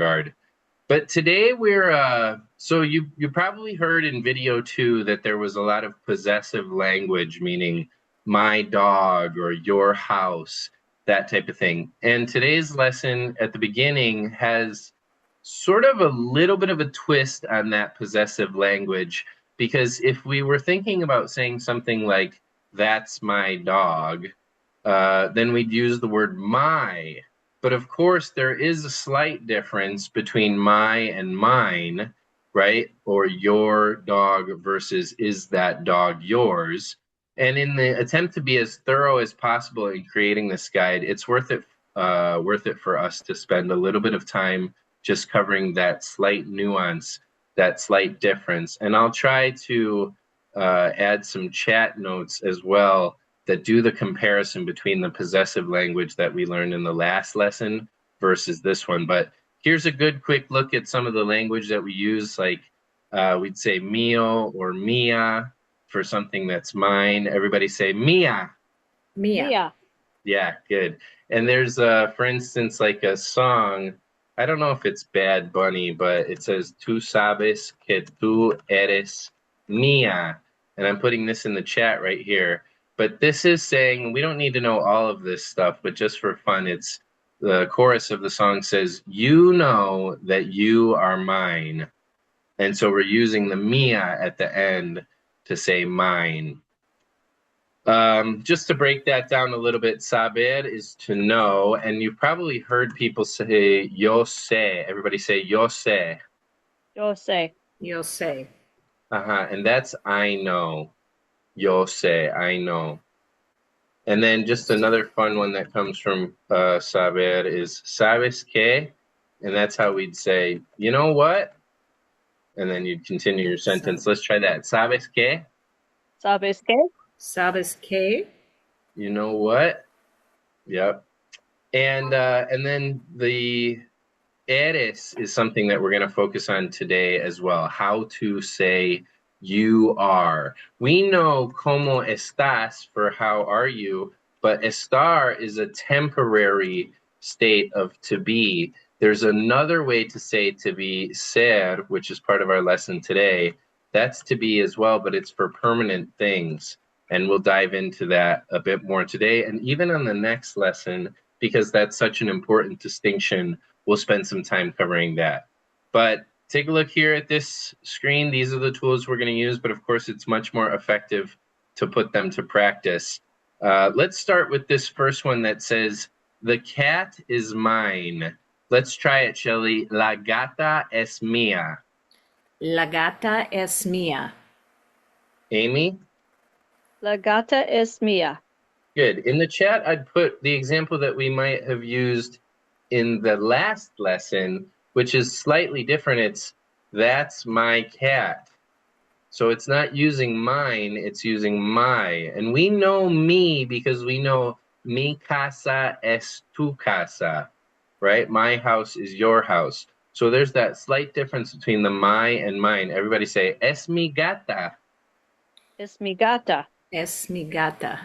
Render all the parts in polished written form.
regard. But today we're so you probably heard in video two that there was a lot of possessive language, meaning my dog or your house, that type of thing. And today's lesson at the beginning has sort of a little bit of a twist on that possessive language, because if we were thinking about saying something like that's my dog, then we'd use the word my. But of course, there is a slight difference between my and mine, right? Or your dog versus is that dog yours? And in the attempt to be as thorough as possible in creating this guide, it's worth it for us to spend a little bit of time just covering that slight nuance, that slight difference. And I'll try to add some chat notes as well that do the comparison between the possessive language that we learned in the last lesson versus this one. But here's a good quick look at some of the language that we use, like we'd say mio or mia for something that's mine. Everybody say mia. Mia. Mia. Yeah, good. And there's, for instance, like a song. I don't know if it's Bad Bunny, but it says, "Tú sabes que tú eres mía." And I'm putting this in the chat right here. But this is saying, we don't need to know all of this stuff, but just for fun, it's the chorus of the song says, "You know that you are mine." And so we're using the mía at the end to say mine. Just to break that down a little bit, saber is to know, and you've probably heard people say yo sé. Everybody say yo sé. Yo sé. Yo sé. And that's I know. Yo sé, I know. And then just another fun one that comes from saber is sabes qué, and that's how we'd say, you know what? And then you'd continue your sentence. Let's try that. Sabes qué? ¿Sabes qué? ¿Sabes qué? You know what? Yep. And then the eres is something that we're going to focus on today as well. How to say you are. We know como estás for how are you, but estar is a temporary state of to be. There's another way to say to be, ser, which is part of our lesson today. That's to be as well, but it's for permanent things. And we'll dive into that a bit more today. And even on the next lesson, because that's such an important distinction, we'll spend some time covering that. But take a look here at this screen. These are the tools we're going to use, but of course it's much more effective to put them to practice. Let's start with this first one that says, the cat is mine. Let's try it, Shelly. La gata es mía. La gata es mía. Amy? La gata es mía. Good. In the chat, I'd put the example that we might have used in the last lesson, which is slightly different. It's, that's my cat. So it's not using mine, it's using my. And we know me because we know mi casa es tu casa, right? My house is your house. So there's that slight difference between the my and mine. Everybody say, es mi gata. Es mi gata. Es mi gata.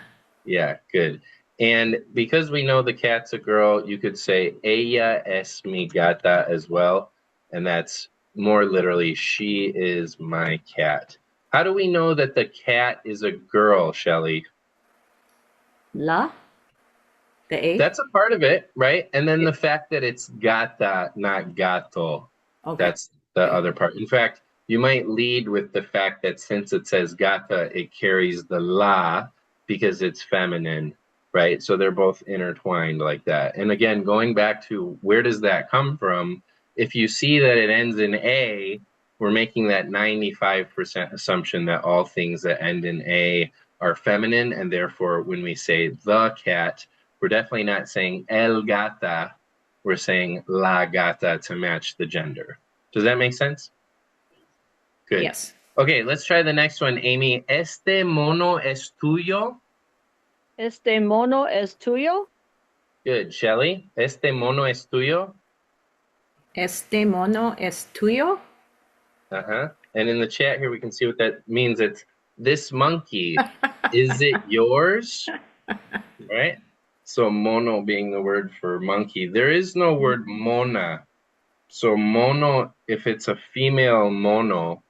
Yeah, good. And because we know the cat's a girl, you could say ella es mi gata as well. And that's more literally, she is my cat. How do we know that the cat is a girl, Shelly? La? The A? That's a part of it, right? And then the fact that it's gata, not gato. Okay. That's the other part. In fact, you might lead with the fact that since it says gata, it carries the la because it's feminine, right? So they're both intertwined like that. And again, going back to where does that come from? If you see that it ends in A, we're making that 95% assumption that all things that end in A are feminine. And therefore, when we say the cat, we're definitely not saying el gata. We're saying la gata to match the gender. Does that make sense? Good. Yes. Okay, let's try the next one, Amy. Este mono es tuyo? Este mono es tuyo? Good. Shelly, este mono es tuyo? Este mono es tuyo? And in the chat here, we can see what that means. It's this monkey. Is it yours? Right? So mono being the word for monkey. There is no word mona So mono, if it's a female mono,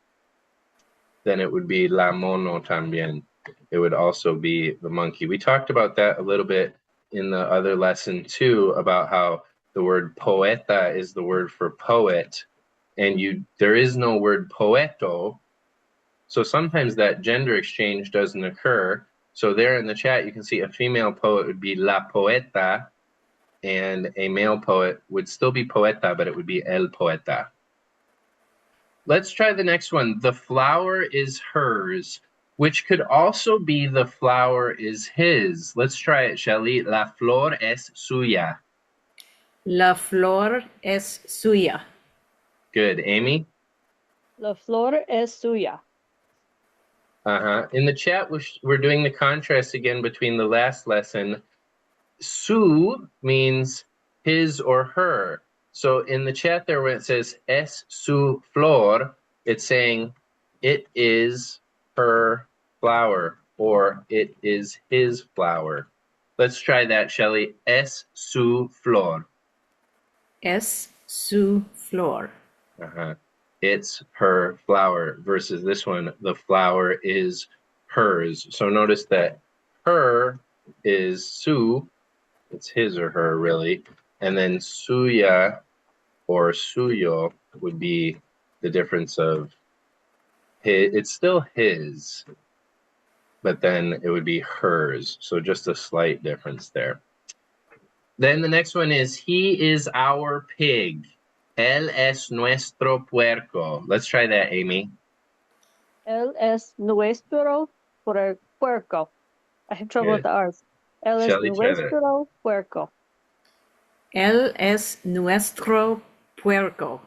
then it would be la mono también. It would also be the monkey. We talked about that a little bit in the other lesson too, about how the word poeta is the word for poet, and there is no word poeto. So sometimes that gender exchange doesn't occur. So there in the chat, you can see a female poet would be la poeta, and a male poet would still be poeta, but it would be el poeta. Let's try the next one. The flower is hers, which could also be the flower is his. Let's try it, Shelly. La flor es suya. La flor es suya. Good. Amy? La flor es suya. In the chat, we're doing the contrast again between the last lesson. Su means his or her. So in the chat there, where it says es su flor, it's saying it is her flower or it is his flower. Let's try that, Shelly. Es su flor. Es su flor. It's her flower versus this one, the flower is hers. So notice that her is su, it's his or her really, and then suya or suyo would be the difference of his. It's still his, but then it would be hers. So just a slight difference there. Then the next one is he is our pig. Él es nuestro puerco. Let's try that, Amy. Él es nuestro puerco. I have trouble Good. with the R's. Él es Shelley, try that. nuestro puerco. Él es nuestro puerco.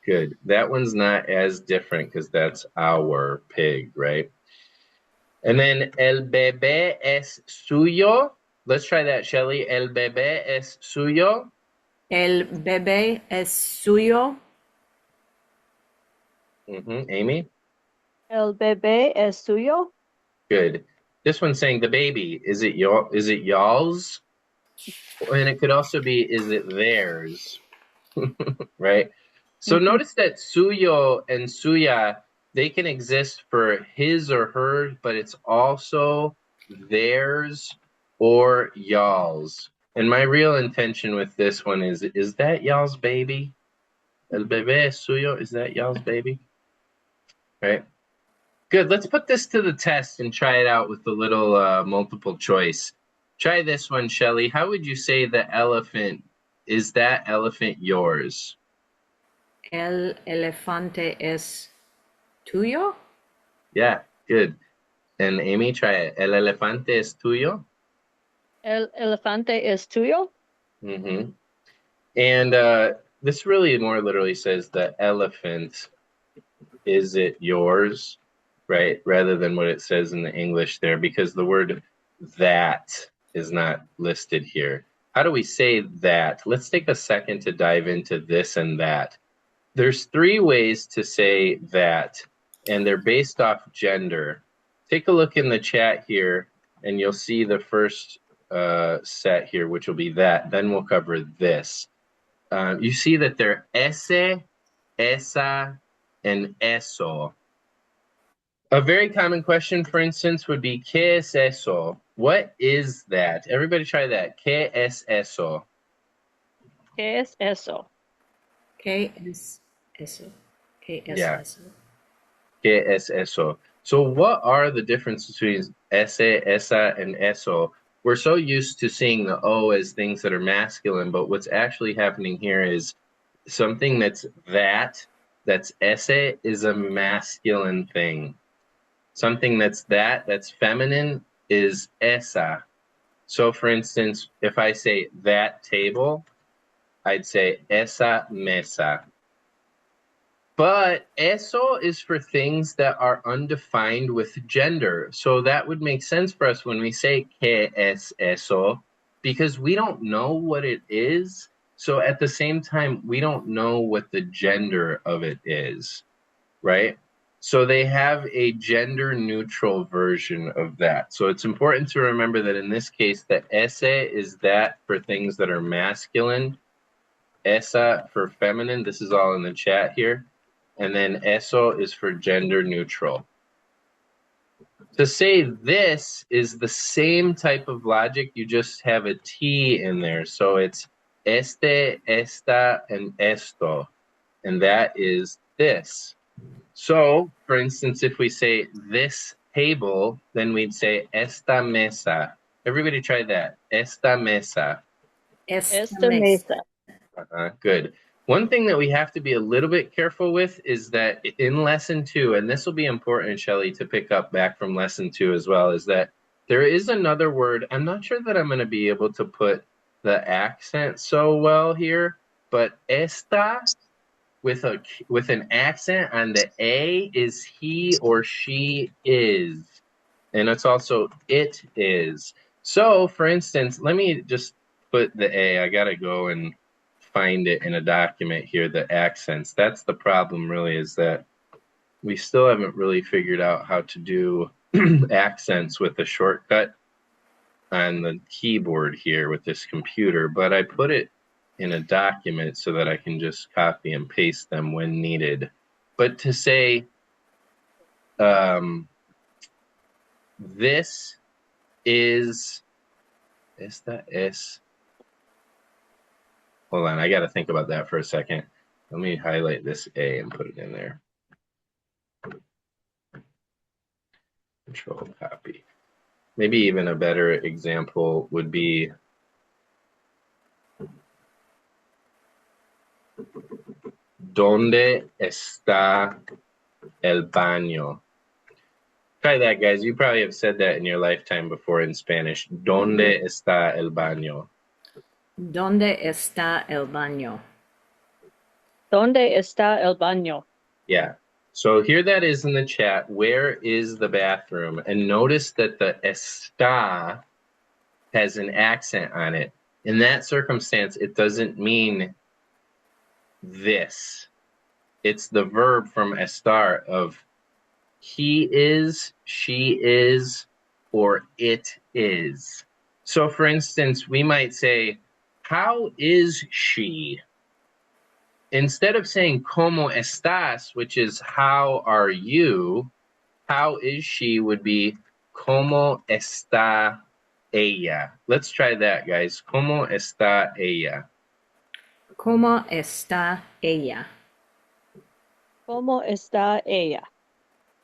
Good. That one's not as different because that's our pig, right? And then el bebé es suyo. Let's try that, Shelly. El bebé es suyo. El bebé es suyo. Amy? El bebé es suyo. Good. This one's saying the baby. Is it y'all's? And it could also be, is it theirs? Right? So notice that suyo and suya, they can exist for his or her, but it's also theirs or y'all's. And my real intention with this one is that y'all's baby? El bebé es suyo, is that y'all's baby? Right? Good. Let's put this to the test and try it out with the little multiple choice. Try this one, Shelly. How would you say the elephant, is that elephant yours? El elefante es tuyo. Yeah, good. And Amy, try it. El elefante es tuyo? El elefante es tuyo. And this really more literally says the elephant, is it yours? Right? Rather than what it says in the English there, because the word that is not listed here. How do we say that? Let's take a second to dive into this and that. There's 3 ways to say that, and they're based off gender. Take a look in the chat here, and you'll see the first set here, which will be that. Then we'll cover this. You see that they're ese, esa, and eso. A very common question, for instance, would be, ¿Qué es eso? What is that? Everybody try that. ¿Qué es eso? ¿Qué es eso? ¿Qué es eso? ¿Qué es Yeah. eso? ¿Qué es eso? So what are the differences between ese, esa, and eso? We're so used to seeing the O as things that are masculine, but what's actually happening here is something that's ese, is a masculine thing. Something that's feminine is esa. So for instance, if I say that table, I'd say esa mesa. But eso is for things that are undefined with gender. So that would make sense for us when we say ¿Qué es eso? Because we don't know what it is. So at the same time, we don't know what the gender of it is, right? So they have a gender neutral version of that. So it's important to remember that in this case, the ese is that for things that are masculine, esa for feminine. This is all in the chat here. And then eso is for gender neutral. To say this is the same type of logic, you just have a T in there. So it's este, esta, and esto. And that is this. So, for instance, if we say this table, then we'd say esta mesa. Everybody try that. Esta mesa. Esta mesa. Good. One thing that we have to be a little bit careful with is that in lesson 2, and this will be important, Shelley, to pick up back from lesson 2 as well, is that there is another word. I'm not sure that I'm going to be able to put the accent so well here, but esta with an accent on the A is he or she is. And it's also it is. So, for instance, let me just put the A. I got to go and find it in a document here, the accents. That's the problem, really, is that we still haven't really figured out how to do accents with a shortcut on the keyboard here with this computer, but I put it in a document so that I can just copy and paste them when needed. But to say this is, esta es, hold on, I got to think about that for a second. Let me highlight this A and put it in there. Control copy. Maybe even a better example would be ¿Dónde está el baño? Try that, guys. You probably have said that in your lifetime before in Spanish. ¿Dónde está el baño? ¿Dónde está el baño? ¿Dónde está el baño? Yeah. So here that is in the chat. Where is the bathroom? And notice that the está has an accent on it. In that circumstance, it doesn't mean this. It's the verb from estar of he is, she is, or it is. So for instance, we might say, how is she? Instead of saying como estás, which is how are you, how is she would be como está ella. Let's try that, guys. Como está ella? ¿Cómo está ella? ¿Cómo está ella?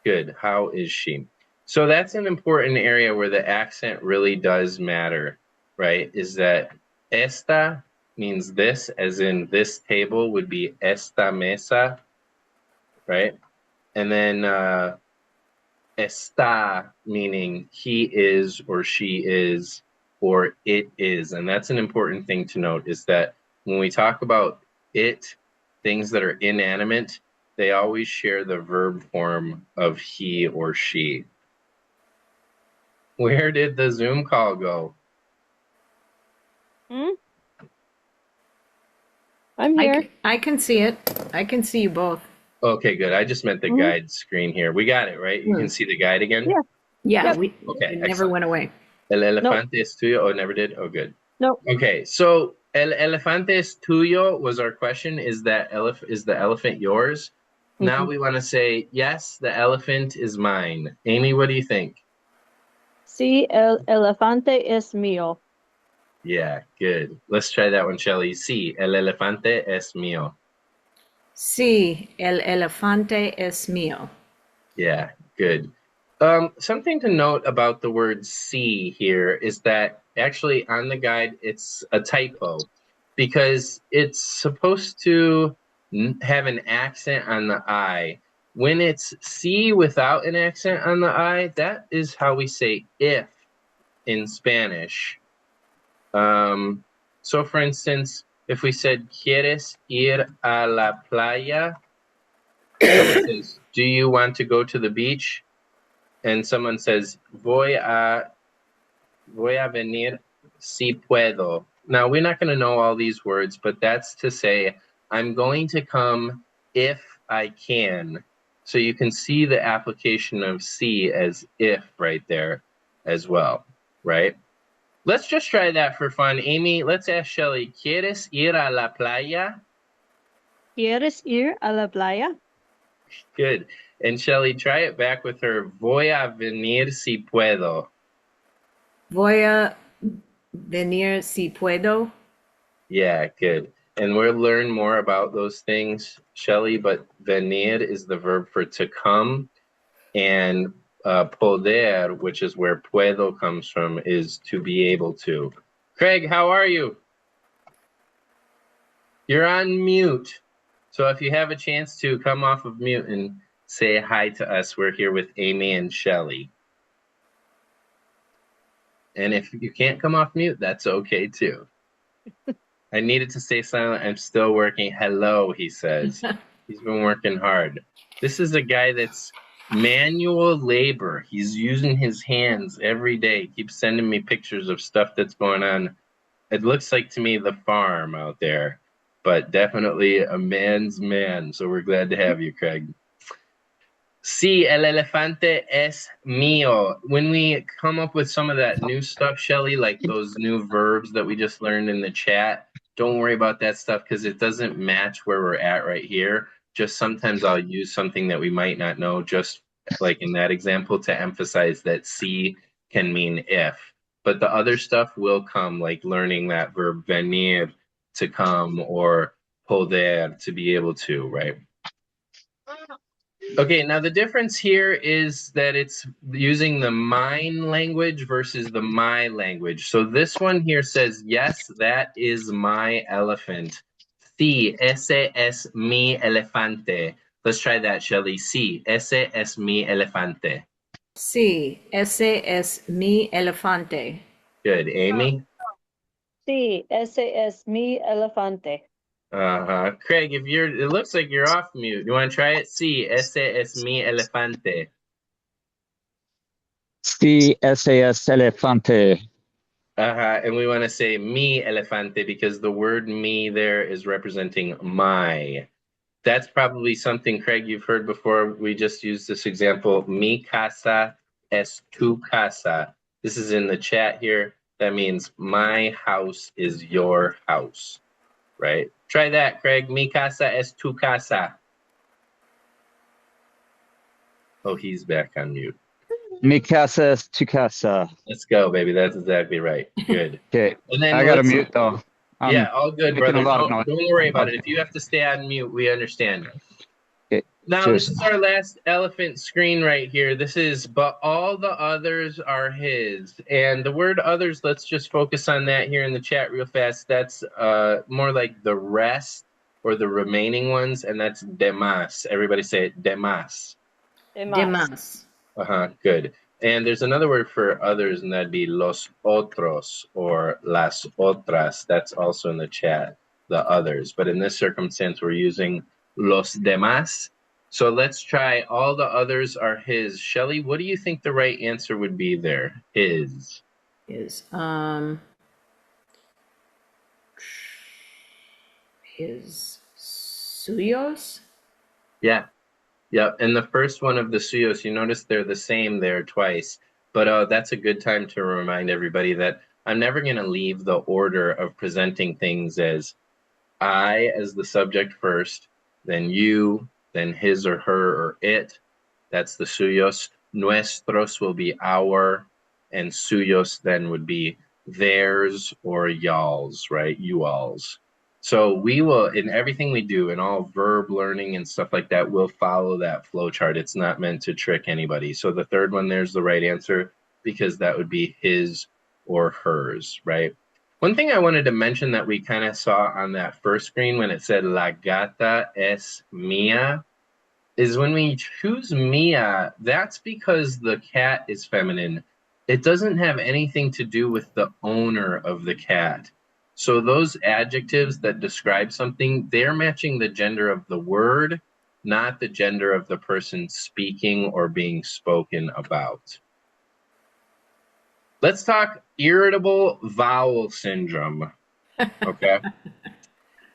Good. How is she? So that's an important area where the accent really does matter, right? Is that esta means this, as in this table would be esta mesa, right? And then está meaning he is or she is or it is. And that's an important thing to note, is that when we talk about it, things that are inanimate, they always share the verb form of he or she. Where did the Zoom call go? I'm here. I can see it. I can see you both. Okay, good. I just meant the guide screen here. We got it, right? You can see the guide again? Yeah. Yeah, Yep. it never went away. El elefante es tuyo? Oh, never did? Oh, good. No. Okay, so el elefante es tuyo was our question. Is the elephant yours? Now we want to say, yes, the elephant is mine. Amy, what do you think? Sí, el elefante es mío. Yeah, good. Let's try that one, Shelley. Sí, el elefante es mío. Sí, el elefante es mío. Yeah, good. Something to note about the word see here is that actually on the guide, it's a typo because it's supposed to have an accent on the I. When it's see without an accent on the I, that is how we say if in Spanish. So for instance, if we said, ¿Quieres ir a la playa? Someone says, do you want to go to the beach? And someone says, voy a venir si puedo. Now, we're not going to know all these words, but that's to say, I'm going to come if I can. So you can see the application of si as if right there as well, right? Let's just try that for fun. Amy, let's ask Shelly, ¿Quieres ir a la playa? ¿Quieres ir a la playa? Good. And Shelly, try it back with her. Voy a venir si puedo. Voy a venir si puedo. Yeah, good. And we'll learn more about those things, Shelly, but venir is the verb for to come, and poder, which is where puedo comes from, is to be able to. Craig, how are you? You're on mute. So if you have a chance to come off of mute and say hi to us, we're here with Amy and Shelly. And if you can't come off mute, that's okay too. I needed to stay silent. I'm still working. Hello, he says. He's been working hard. This is a guy that's manual labor. He's using his hands every day. He keeps sending me pictures of stuff that's going on. It looks like to me the farm out there, but definitely a man's man. So we're glad to have you, Craig. Sí, el elefante es mío. When we come up with some of that new stuff, Shelly, like those new verbs that we just learned in the chat, don't worry about that stuff because it doesn't match where we're at right here. Just sometimes I'll use something that we might not know, just like in that example, to emphasize that sí can mean if. But the other stuff will come, like learning that verb venir, to come, or poder, to be able to, right? Okay, now the difference here is that it's using the mine language versus the my language. So this one here says, yes, that is my elephant. Sí, ese es mi elefante. Let's try that, Shelly. Sí, ese es mi elefante. Sí, ese es mi elefante. Good. Amy? Sí, ese es mi elefante. Craig, it looks like you're off mute. You want to try it? Sí, ese es mi elefante. Sí, ese es elefante. And we want to say mi elefante because the word me there is representing my. That's probably something, Craig, you've heard before. We just used this example. Mi casa es tu casa. This is in the chat here. That means my house is your house, right? Try that, Craig. Mi casa es tu casa. Oh, he's back on mute. Mi casa es tu casa. Let's go, baby. That's exactly right. Good. Okay, And then I got to mute though. Yeah, all good, making brother. a lot of Don't noise. worry about it. If you have to stay on mute, we understand. Okay, Now, cheers. this is our last elephant screen right here. This is, but all the others are his. And the word others, let's just focus on that here in the chat real fast. That's more like the rest or the remaining ones, and that's demás. Everybody say it, demás. Demás. Good. And there's another word for others, and that'd be los otros or las otras. That's also in the chat, the others. But in this circumstance, we're using los demás. So let's try all the others are his. Shelly, what do you think the right answer would be there? His. His suyos? Yeah. Yep. And the first one of the suyos, you notice they're the same there twice. But that's a good time to remind everybody that I'm never going to leave the order of presenting things as I as the subject first, then you, then his or her or it. That's the suyos. Nuestros will be our, and suyos then would be theirs or y'all's, right? You all's. So we will, in everything we do, in all verb learning and stuff like that, we'll follow that flow chart. It's not meant to trick anybody. So the third one, there's the right answer because that would be his or hers, right? One thing I wanted to mention that we kind of saw on that first screen when it said La gata es mía is when we choose mía, that's because the cat is feminine. It doesn't have anything to do with the owner of the cat. So those adjectives that describe something, they're matching the gender of the word, not the gender of the person speaking or being spoken about. Let's talk irritable vowel syndrome. Okay.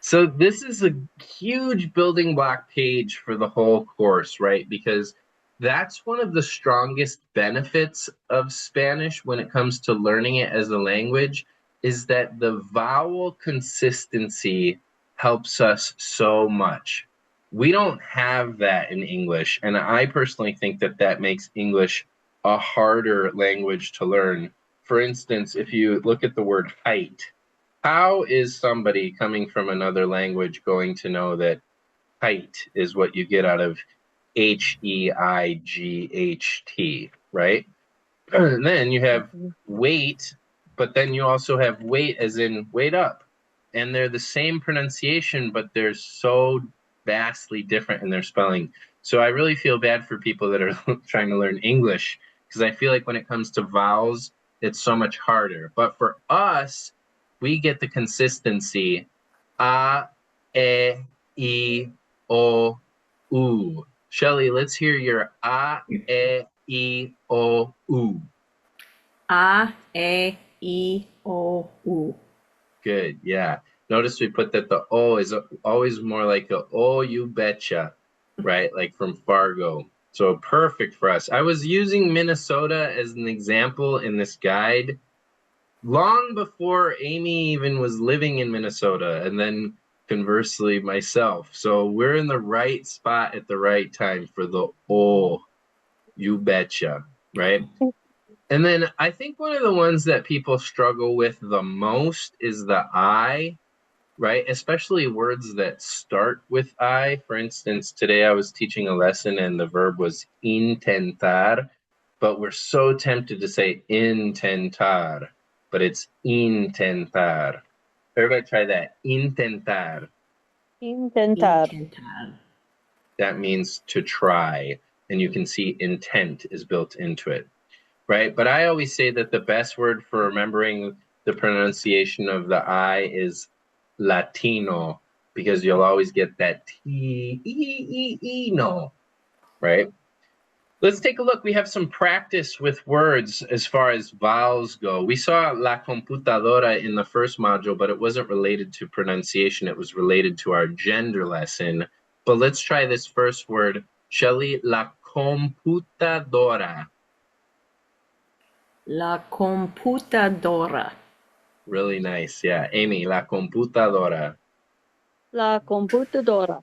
So this is a huge building block page for the whole course, right? Because That's one of the strongest benefits of Spanish when it comes to learning it as a language, is that the vowel consistency helps us so much. We don't have that in English, and I personally think that that makes English a harder language to learn. For instance, if you look at the word height, how is somebody coming from another language going to know that height is what you get out of Height, right? And then you have weight, but then you also have weight as in weight up. And they're the same pronunciation, but they're so vastly different in their spelling. So I really feel bad for people that are trying to learn English, because I feel like when it comes to vowels, it's so much harder. But for us, we get the consistency. A, E, I, O, U. Shelly, let's hear your A, E, I, O, U. A, E, I, O, U. Good, yeah. Notice we put that the O is always more like a oh, you betcha, right? Like from Fargo. So perfect for us. I was using Minnesota as an example in this guide long before Amy even was living in Minnesota, and then conversely myself. So we're in the right spot at the right time for the oh, you betcha, right? And then I think one of the ones that people struggle with the most is the I, right? Especially words that start with I. For instance, today I was teaching a lesson and the verb was intentar, but we're so tempted to say intentar, but it's intentar. Everybody try that. Intentar. Intentar. Intentar. That means to try. And you can see intent is built into it, right? But I always say that the best word for remembering the pronunciation of the I is Latino, because you'll always get that no, right? Let's take a look. We have some practice with words as far as vowels go. We saw la computadora in the first module, but it wasn't related to pronunciation. It was related to our gender lesson. But let's try this first word. Shelly, la computadora. La computadora. Really nice. Yeah. Amy, la computadora. La computadora.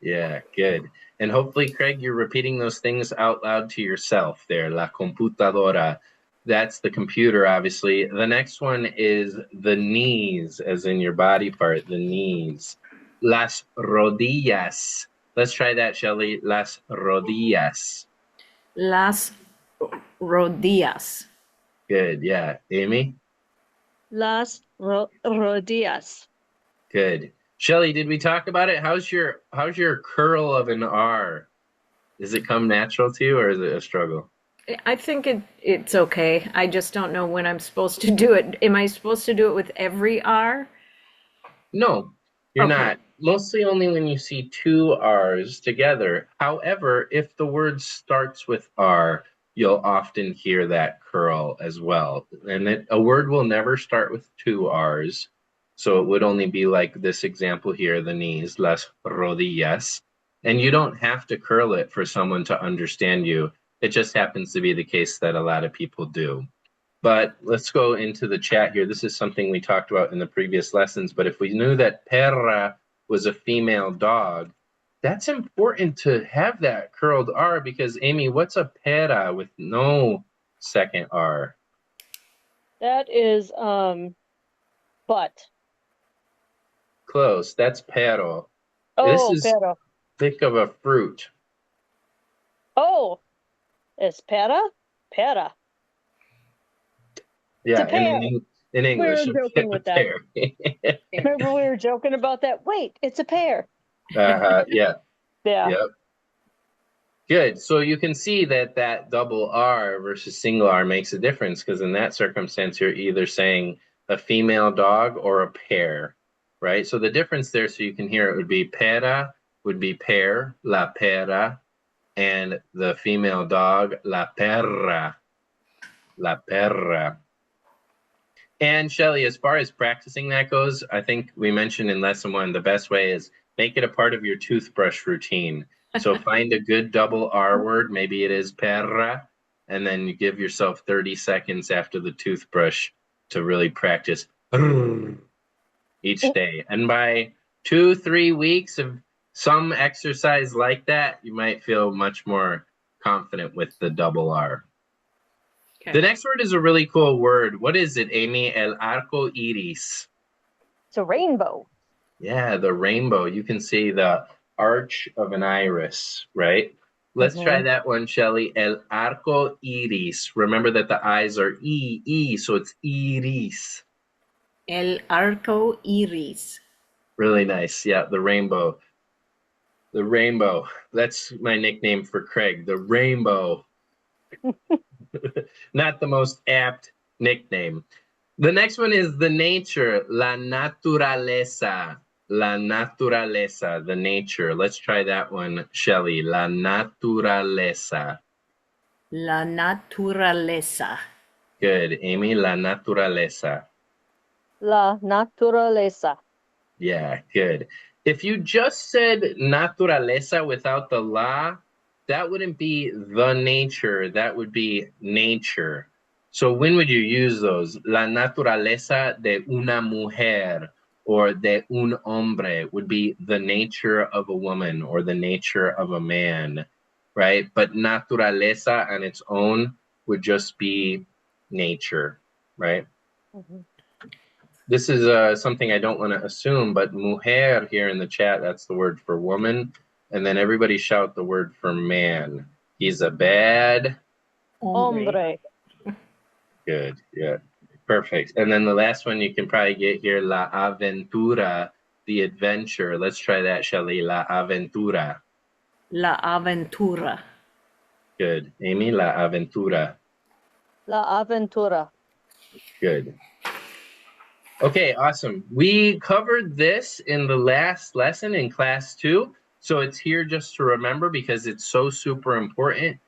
Yeah, good. And hopefully, Craig, you're repeating those things out loud to yourself there. La computadora. That's the computer, obviously. The next one is the knees, as in your body part, the knees. Las rodillas. Let's try that, Shelly. Las rodillas. Las rodillas. Good. Yeah. Amy? Las rodillas. Good. Shelly, did we talk about it? How's your curl of an R? Does it come natural to you, or is it a struggle? I think it's okay. I just don't know when I'm supposed to do it. Am I supposed to do it with every R? No, you're Okay. not. Mostly only when you see two R's together. However, if the word starts with R, you'll often hear that curl as well. And a word will never start with two R's. So it would only be like this example here, the knees, las rodillas. And you don't have to curl it for someone to understand you. It just happens to be the case that a lot of people do. But let's go into the chat here. This is something we talked about in the previous lessons. But if we knew that perra was a female dog, that's important to have that curled R, because Amy, what's a perra with no second R? That is butt. Close. That's perro. Oh, This is pero. thick of a fruit. Oh, es pera? Pera. Yeah, pear. in English. We were joking with that. Remember we were joking about that? Wait, it's a pear. Yeah. Yeah. Yep. Good. So you can see that that double R versus single R makes a difference, because in that circumstance, you're either saying a female dog or a pair, right? So the difference there, so you can hear it, would be pera, would be pair, la pera, and the female dog, la perra, la perra. And Shelly, as far as practicing that goes, I think we mentioned in lesson one, the best way is make it a part of your toothbrush routine. So find a good double R word. Maybe it is perra. And then you give yourself 30 seconds after the toothbrush to really practice each day. And by 2-3 weeks of some exercise like that, you might feel much more confident with the double R. Okay. The next word is a really cool word. What is it, Amy? El arco iris. It's a rainbow. Yeah, the rainbow. You can see the arch of an iris, right? Let's try that one, Shelly. El arco iris. Remember that the eyes are E, so it's iris. El arco iris. Really nice. Yeah, the rainbow. The rainbow. That's my nickname for Craig. The rainbow. Not the most apt nickname. The next one is the nature, la naturaleza. La naturaleza, the nature. Let's try that one, Shelly. La naturaleza. La naturaleza. Good. Amy, la naturaleza. La naturaleza. Yeah, good. If you just said naturaleza without the la, that wouldn't be the nature. That would be nature. So when would you use those? La naturaleza de una mujer or de un hombre would be the nature of a woman or the nature of a man, right? But naturaleza on its own would just be nature, right? This is something I don't want to assume, but mujer here in the chat, that's the word for woman. And then everybody shout the word for man. He's a bad. Hombre. Good. Yeah. Perfect. And then the last one you can probably get here, la aventura, the adventure. Let's try that, Shelly. La aventura. La aventura. Good. Amy, la aventura. La aventura. Good. Okay, awesome. We covered this in the last lesson in class 2. So it's here just to remember because it's so super important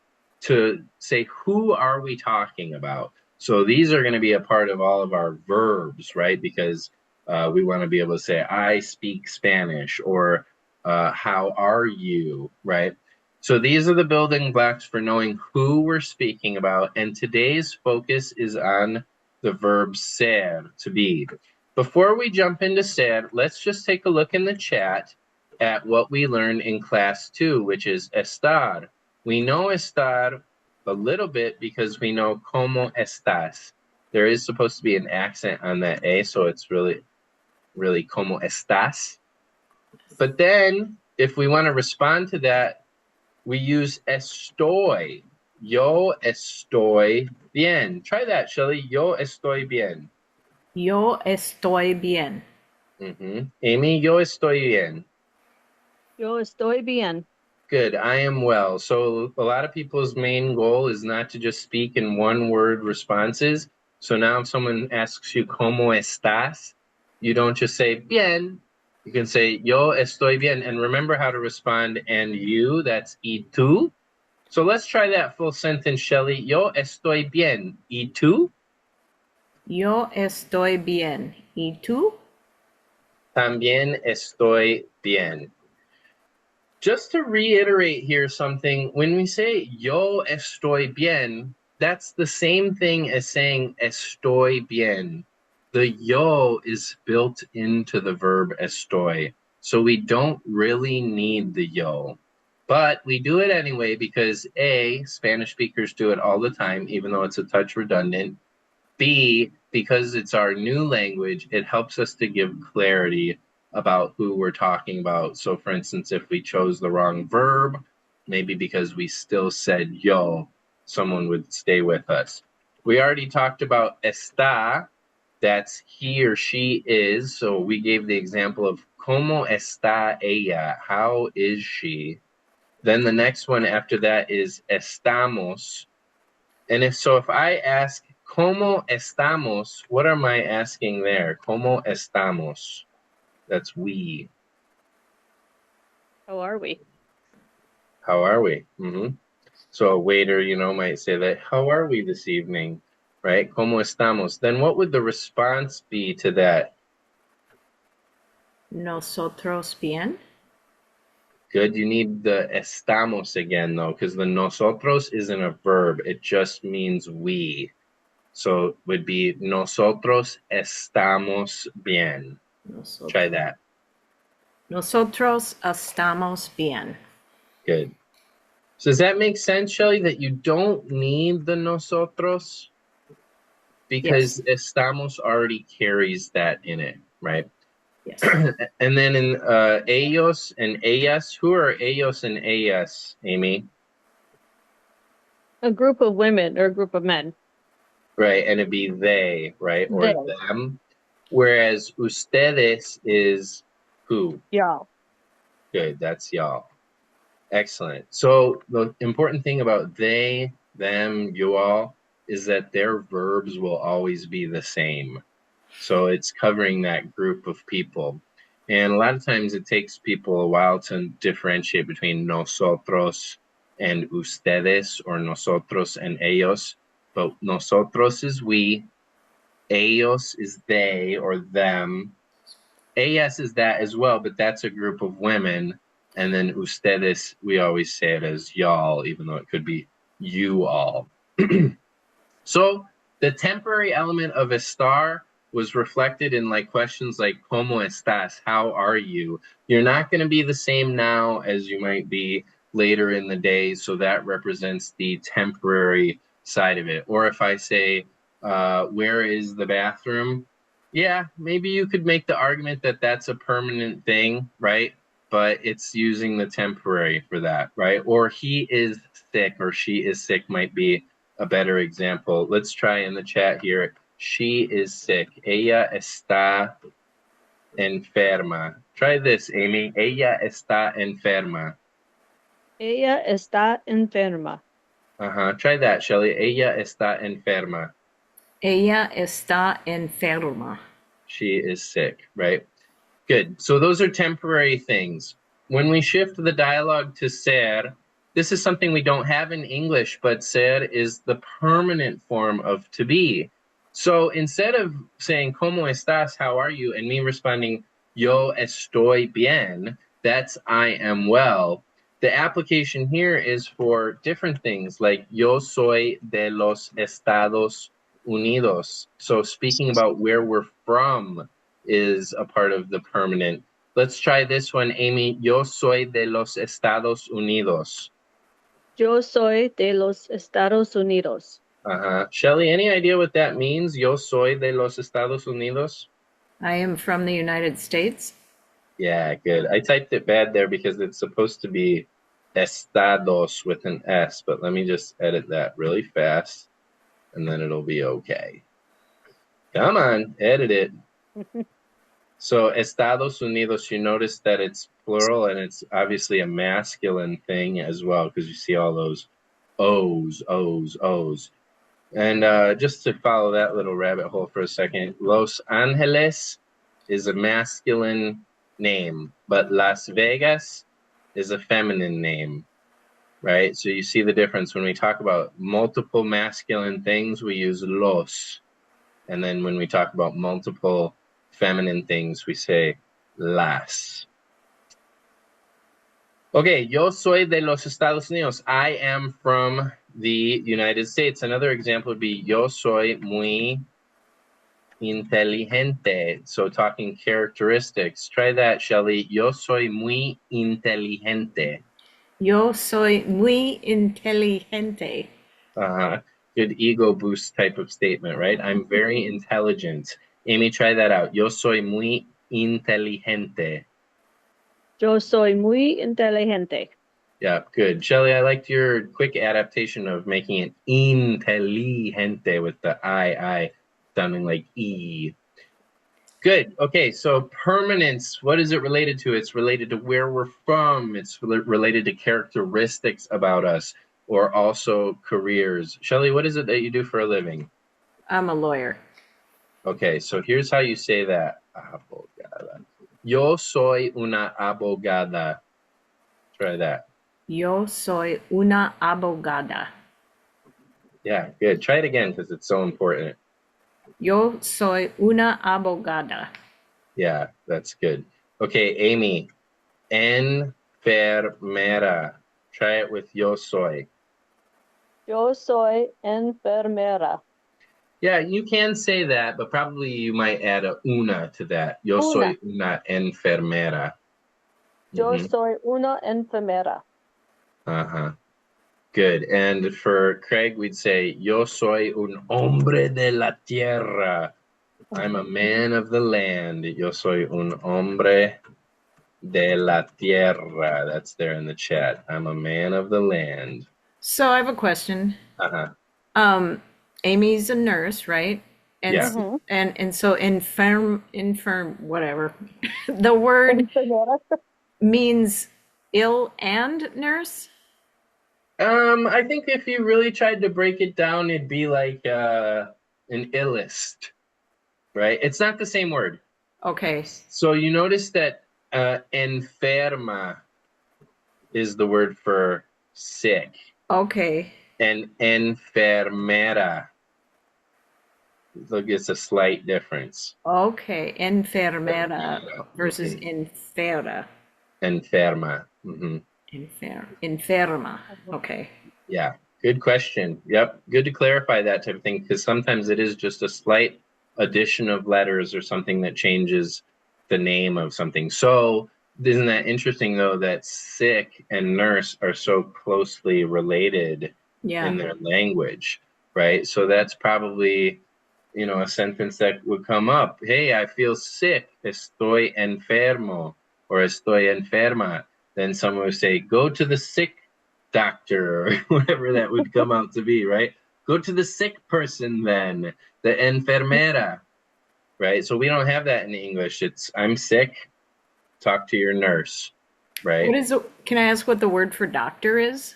to say, who are we talking about? So these are going to be a part of all of our verbs, right? Because we want to be able to say, I speak Spanish, or how are you, right? So these are the building blocks for knowing who we're speaking about. And today's focus is on the verb ser, to be. Before we jump into ser, let's just take a look in the chat at what we learned in class 2, which is estar. We know estar a little bit because we know como estás. There is supposed to be an accent on that A, so it's really como estás. But then, if we want to respond to that, we use estoy. Yo estoy bien. Try that, Shelly. Yo estoy bien. Yo estoy bien. Amy, yo estoy bien. Yo estoy bien. Good, I am well. So a lot of people's main goal is not to just speak in one-word responses. So now if someone asks you, ¿Cómo estás? You don't just say, bien. You can say, yo estoy bien. And remember how to respond, and you, that's y tú. So let's try that full sentence, Shelly. Yo estoy bien. ¿Y tú? Yo estoy bien. ¿Y tú? También estoy bien. Just to reiterate here something, when we say yo estoy bien, that's the same thing as saying estoy bien. The yo is built into the verb estoy, so we don't really need the yo. But we do it anyway because A, Spanish speakers do it all the time, even though it's a touch redundant. B, because it's our new language, it helps us to give clarity about who we're talking about. So for instance, if we chose the wrong verb, maybe because we still said yo, someone would stay with us. We already talked about está, that's he or she is. So we gave the example of ¿Cómo está ella? How is she? Then the next one after that is estamos. And if I ask ¿Cómo estamos? What am I asking there? ¿Cómo estamos? That's we. How are we? How are we? So a waiter, might say that, how are we this evening? Right? ¿Cómo estamos? Then what would the response be to that? Nosotros bien. Good. You need the estamos again, though, because the nosotros isn't a verb. It just means we. So it would be nosotros estamos bien. Try that. Nosotros estamos bien. Good. So does that make sense, Shelley, that you don't need the nosotros? Because estamos already carries that in it, right? Yes. And then in ellos and ellas, who are ellos and ellas, Amy? A group of women or a group of men. Right, and it'd be they, right, or They. them. Whereas ustedes is who? Y'all. Good, that's y'all. Excellent. So the important thing about they, them, you all is that their verbs will always be the same. So it's covering that group of people. And a lot of times it takes people a while to differentiate between nosotros and ustedes or nosotros and ellos. But nosotros is we, ellos is they or them. Ellas is that as well, but that's a group of women. And then ustedes, we always say it as y'all, even though it could be you all. So the temporary element of estar was reflected in like questions like ¿Cómo estás? How are you? You're not going to be the same now as you might be later in the day. So that represents the temporary side of it. Or if I say, where is the bathroom? Yeah, maybe you could make the argument that that's a permanent thing, right? But it's using the temporary for that, right? Or he is sick or she is sick might be a better example. Let's try in the chat here. She is sick. Ella está enferma. Try this, Amy. Ella está enferma. Ella está enferma. Try that, Shelley. Ella está enferma. Ella está enferma. She is sick, right? Good. So those are temporary things. When we shift the dialogue to ser, this is something we don't have in English, but ser is the permanent form of to be. So instead of saying, ¿Cómo estás? How are you? And me responding, Yo estoy bien, that's I am well. The application here is for different things like Yo soy de los Estados Unidos. So speaking about where we're from is a part of the permanent. Let's try this one, Amy. Yo soy de los Estados Unidos. Yo soy de los Estados Unidos. Shelley, any idea what that means? Yo soy de los Estados Unidos? I am from the United States. Yeah, good. I typed it bad there because it's supposed to be estados with an S, but let me just edit that really fast and then it'll be okay. Come on, edit it. So Estados Unidos, you notice that it's plural and it's obviously a masculine thing as well because you see all those O's, O's, O's. And just to follow that little rabbit hole for a second, Los Angeles is a masculine name, but Las Vegas is a feminine name, right? So you see the difference. When we talk about multiple masculine things, we use los. And then when we talk about multiple feminine things, we say las. Okay, yo soy de los Estados Unidos. I am from the United States. Another example would be yo soy muy inteligente. So talking characteristics. Try that, Shelley. Yo soy muy inteligente. Yo soy muy inteligente. Good ego boost type of statement, right? I'm very intelligent. Amy, try that out. Yo soy muy inteligente. Yo soy muy inteligente. Yeah, good. Shelley, I liked your quick adaptation of making it inteligente with the I sounding like E. Good. Okay, so permanence, what is it related to? It's related to where we're from. It's related to characteristics about us or also careers. Shelley, what is it that you do for a living? I'm a lawyer. Okay, so here's how you say that. Abogada. Yo soy una abogada. Try that. Yo soy una abogada. Yeah, good. Try it again because it's so important. Yo soy una abogada. Yeah, that's good. Okay, Amy, enferma. enfermera. Try it with yo soy. Yo soy enfermera. Yeah, you can say that, but probably you might add a una to that. Yo Una. soy una enfermera. Yo soy una enfermera. Uh-huh. Good. And for Craig, we'd say, Yo soy un hombre de la tierra. I'm a man of the land. Yo soy un hombre de la tierra. That's there in the chat. I'm a man of the land. So I have a question. Uh-huh. Amy's a nurse, right? And Yeah. and so infirm whatever. The word Enfermera. means ill and nurse? I think if you really tried to break it down, it'd be like an illist, right? It's not the same word. Okay. So you notice that enferma is the word for sick, Okay. and enfermera, look, it's a slight difference. Okay. Enfermera versus infera. Enferma. Mm-hmm. Enferma. Okay. Yeah, good question. Yep, good to clarify that type of thing, because sometimes it is just a slight addition of letters or something that changes the name of something. So isn't that interesting, though, that sick and nurse are so closely related Yeah. in their language, right? So that's probably, a sentence that would come up. Hey, I feel sick. Estoy enfermo or estoy enferma. Then someone would say, go to the sick doctor, or whatever that would come out to be, right? Go to the sick person then, the enfermera, right? So we don't have that in English. It's I'm sick, talk to your nurse, right? Can I ask what the word for doctor is?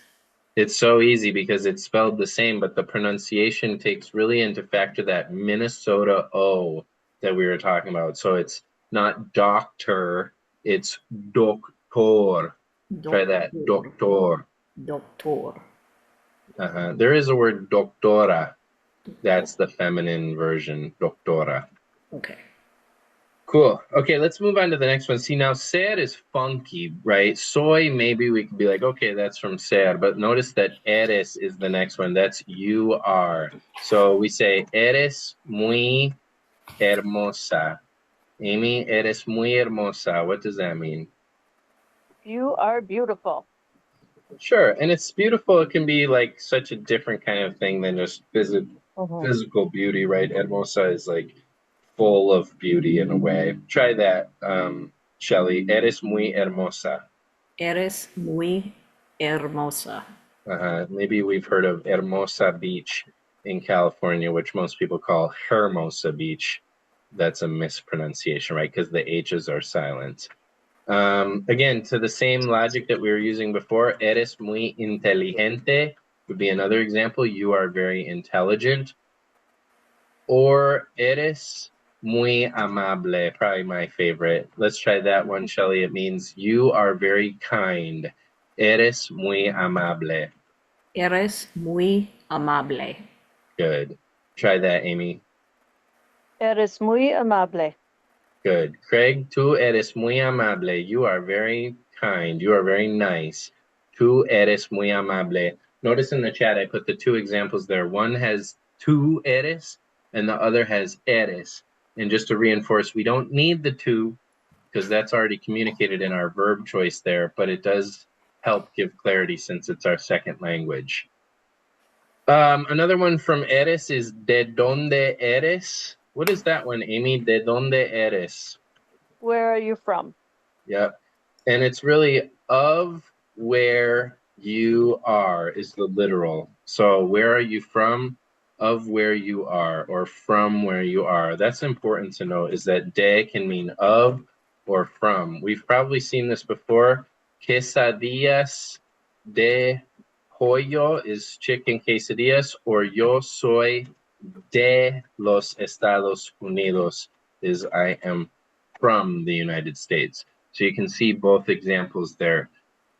It's so easy because it's spelled the same, but the pronunciation takes really into factor that Minnesota O that we were talking about. So it's not doctor, it's doctor. Try that, doctor. Doctor. There is a word doctora. That's the feminine version, doctora. Okay. Cool. Okay, let's move on to the next one. See, now ser is funky, right? Soy, maybe we could be like, okay, that's from ser, but notice that eres is the next one. That's you are. So we say, eres muy hermosa. Amy, eres muy hermosa. What does that mean? You are beautiful. Sure, and it's beautiful. It can be like such a different kind of thing than just physical beauty, right? Hermosa is like full of beauty in a way. Try that, Shelly. Eres muy hermosa. Eres muy hermosa. Maybe we've heard of Hermosa Beach in California, which most people call Hermosa Beach. That's a mispronunciation, right? Because the H's are silent. Again, to the same logic that we were using before, eres muy inteligente would be another example. You are very intelligent. Or eres muy amable, probably my favorite. Let's try that one, Shelly. It means you are very kind. Eres muy amable. Eres muy amable. Good. Try that, Amy. Eres muy amable. Good. Craig, tú eres muy amable. You are very kind. You are very nice. Tú eres muy amable. Notice in the chat I put the two examples there. One has tú eres, and the other has eres. And just to reinforce, we don't need the two because that's already communicated in our verb choice there, but it does help give clarity since it's our second language. Another one from eres is de donde eres. What is that one, Amy? De donde eres? Where are you from? Yep. And it's really of where you are is the literal. So where are you from? Of where you are, or from where you are. That's important to know, is that de can mean of or from. We've probably seen this before. Quesadillas de pollo is chicken quesadillas, or yo soy de los Estados Unidos is I am from the United States. So you can see both examples there.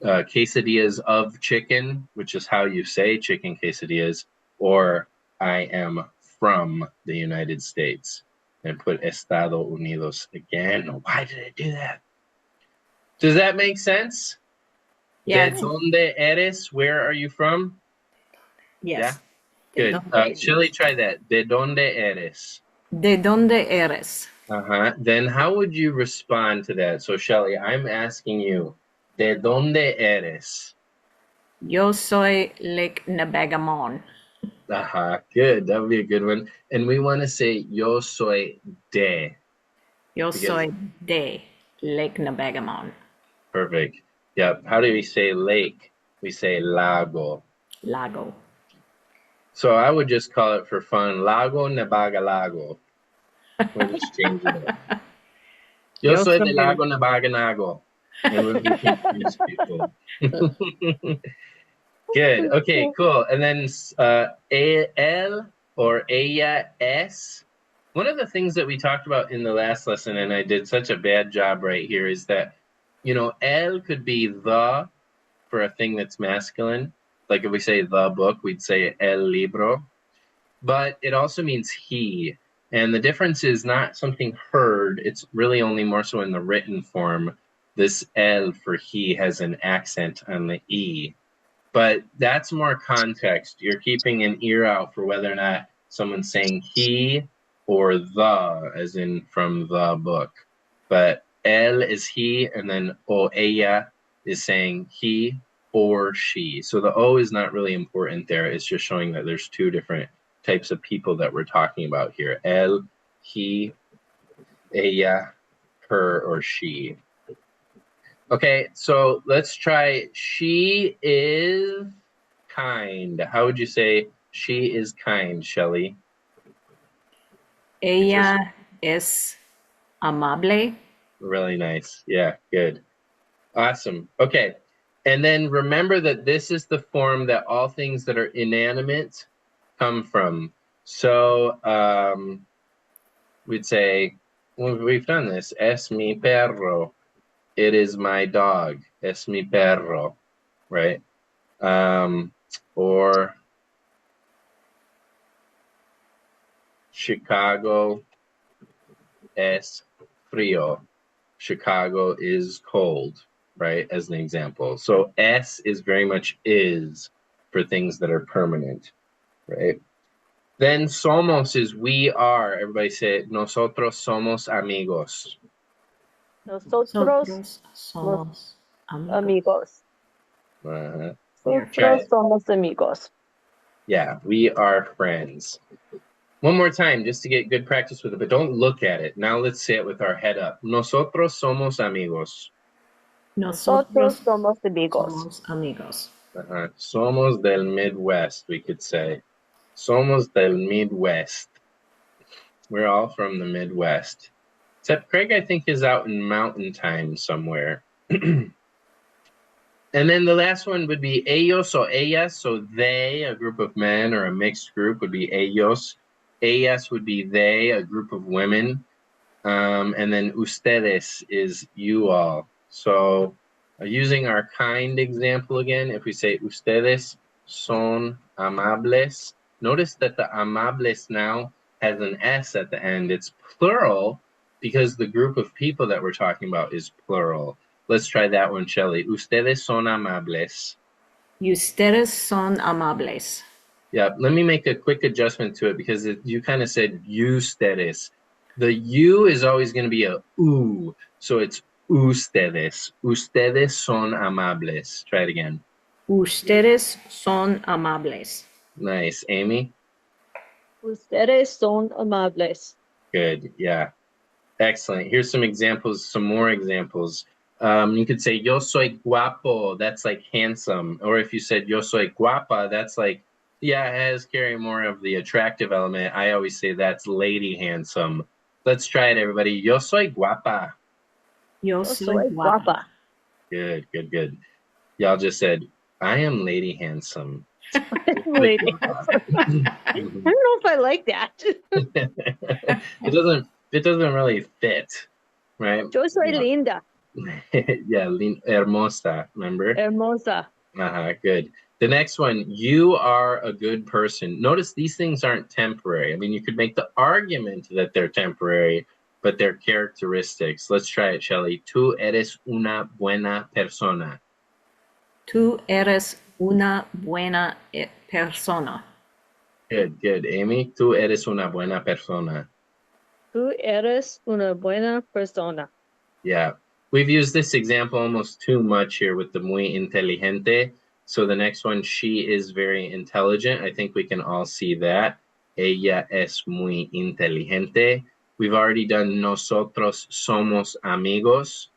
Quesadillas of chicken, which is how you say chicken quesadillas, or I am from the United States. And put Estados Unidos again. Why did I do that? Does that make sense? Yeah, De donde eres? Where are you from? yes. Good. Donde Shelly, eres? try that. De donde eres? De donde eres? Uh-huh. Then how would you respond to that? So, Shelly, I'm asking you, ¿de dónde eres? Yo soy Lake Nebagamon. Uh-huh. Good. That would be a good one. And we want to say, yo soy de. Yo Because, soy de Lake Nebagamon. perfect. Yep. How do we say lake? We say lago. Lago. So I would just call it for fun, Lago Nebagalago. We're just changing it. Yo Yo soy de soy. Lago Nebaganago. And we would confuse people. Good. Okay, cool. And then él or ella es. One of the things that we talked about in the last lesson, and I did such a bad job right here, is that, él could be the for a thing that's masculine. Like if we say the book, we'd say el libro. But it also means he. And the difference is not something heard, it's really only more so in the written form. This el for he has an accent on the E. But that's more context. You're keeping an ear out for whether or not someone's saying he or the, as in from the book. But él is he, and then o ella is saying he or she. So the O is not really important there. It's just showing that there's two different types of people that we're talking about here. Él, he, ella, her, or she. Okay, so let's try. She is kind. How would you say she is kind, Shelly? Ella es amable. Really nice. Yeah, good. Awesome. Okay. And then remember that this is the form that all things that are inanimate come from. So we'd say, well, we've done this. Es mi perro. It is my dog. Es mi perro. Right? Or Chicago es frío. Chicago is cold, right? As an example. So es is very much is for things that are permanent, right? Then somos is we are. Everybody say, nosotros somos amigos. Nosotros Nosotros somos amigos. amigos. Uh-huh. Nosotros somos amigos. Yeah, we are friends. One more time, just to get good practice with it, but don't look at it. Now let's say it with our head up. Nosotros somos amigos. Nosotros somos amigos. Somos amigos. Somos del Midwest, we could say. Somos del Midwest. We're all from the Midwest. Except Craig, I think, is out in mountain time somewhere. And then the last one would be ellos or ellas. So they, a group of men or a mixed group, would be ellos. Ellas would be they, a group of women. And then ustedes is you all. So using our kind example again, if we say ustedes son amables, notice that the amables now has an S at the end. It's plural because the group of people that we're talking about is plural. Let's try that one, Shelly. Ustedes son amables. Ustedes son amables. Yeah, let me make a quick adjustment to it because you kind of said ustedes. The U is always going to be a U, so it's ustedes. Ustedes son amables. Try it again. Ustedes son amables. Nice. Amy? Ustedes son amables. Good. Yeah. Excellent. Here's some examples, some more examples. You could say, yo soy guapo. That's like handsome. Or if you said, yo soy guapa, that's like, yeah, it has carrying more of the attractive element. I always say that's lady handsome. Let's try it, everybody. Yo soy guapa. Yo soy guapa. Good, good, good. Y'all just said, I am lady handsome. Lady. I don't know if I like that. it doesn't really fit, right? Yo soy linda. Yeah, hermosa, remember? Hermosa. Good. The next one, you are a good person. Notice these things aren't temporary. I mean, you could make the argument that they're temporary, but they're characteristics. Let's try it, Shelly. Tú eres una buena persona. Tú eres una buena persona. Good, good. Amy, tú eres una buena persona. Tú eres una buena persona. Yeah. We've used this example almost too much here with the muy inteligente. So the next one, she is very intelligent. I think we can all see that. Ella es muy inteligente. We've already done nosotros somos amigos.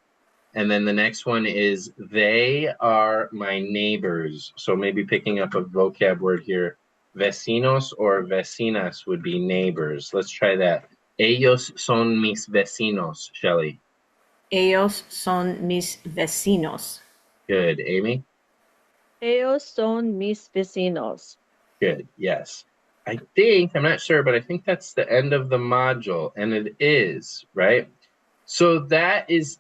And then the next one is they are my neighbors. So maybe picking up a vocab word here. Vecinos or vecinas would be neighbors. Let's try that. Ellos son mis vecinos, Shelley. Ellos son mis vecinos. Good. Amy? Ellos son mis vecinos. Good. Yes. I think, I'm not sure, but I think that's the end of the module. And it is, right? So that is